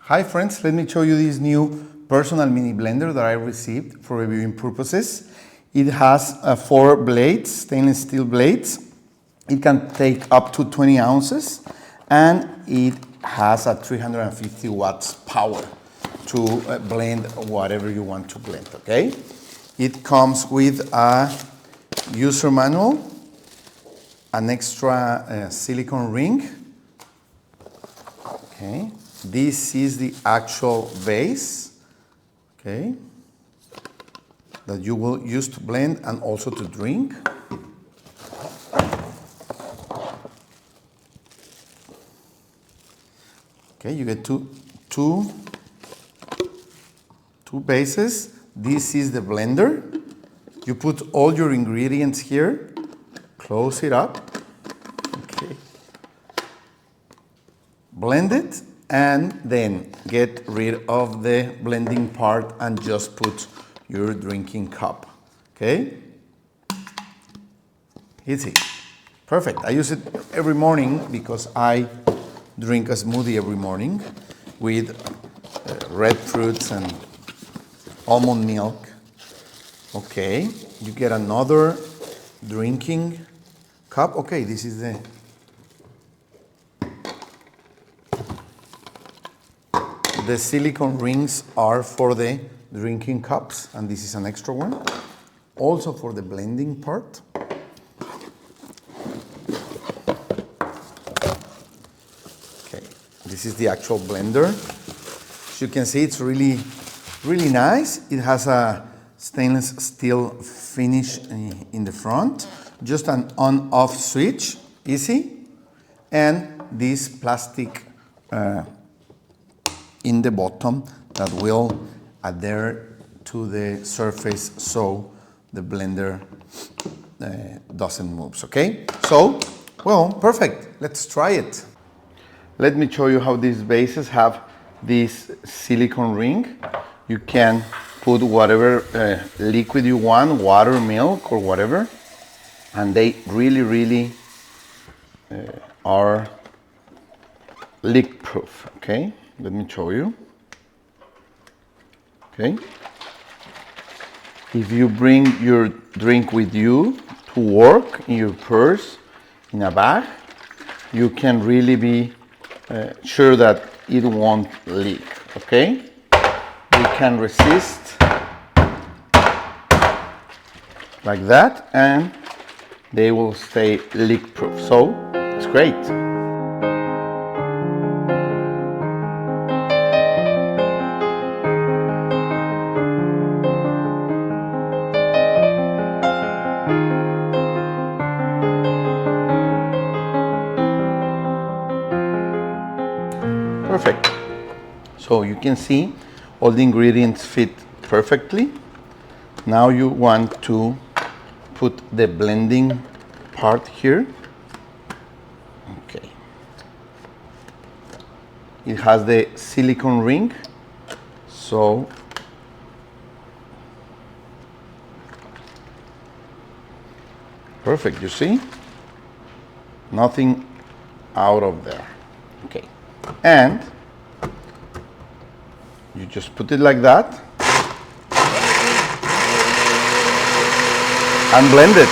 Hi friends, let me show you this new personal mini blender that I received for reviewing purposes. It has 4 blades, stainless steel blades. It can take up to 20 ounces and it has a 350 watts power to blend whatever you want to blend, okay? It comes with a user manual, an extra silicone ring, okay? This is the actual base, okay, that you will use to blend and also to drink. Okay, you get two bases. This is the blender. You put all your ingredients here, close it up, okay, blend it, and then get rid of the blending part and just put your drinking cup, okay? Easy, perfect. I use it every morning because I drink a smoothie every morning with red fruits and almond milk. Okay, you get another drinking cup. Okay, this is the silicone rings are for the drinking cups, and this is an extra one. Also for the blending part. Okay, this is the actual blender. As you can see, it's really nice. It has a stainless steel finish in the front. Just an on-off switch, easy. And this plastic in the bottom that will adhere to the surface so the blender doesn't move, okay? So, well, perfect. Let's try it. Let me show you how these bases have this silicone ring. You can put whatever liquid you want, water, milk, or whatever, and they really are leak proof, okay? Let me show you. Okay. If you bring your drink with you to work, in your purse, in a bag, you can really be sure that it won't leak, okay? We can resist like that and they will stay leak proof. So it's great. Perfect. So you can see all the ingredients fit perfectly. Now you want to put the blending part here. Okay. It has the silicone ring, so perfect, you see? Nothing out of there. Okay. And you just put it like that and blend it.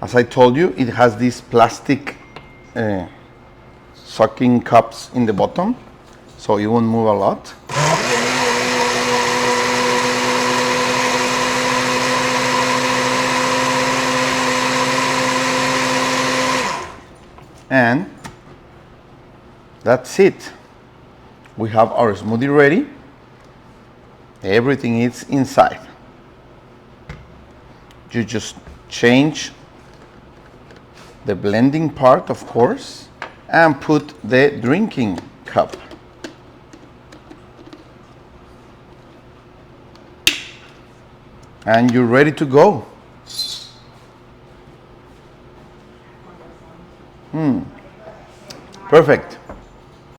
As I told you, it has these plastic sucking cups in the bottom, so it won't move a lot. And that's it. We have our smoothie ready. Everything is inside. You just change the blending part, of course, and put the drinking cup. And you're ready to go. Perfect.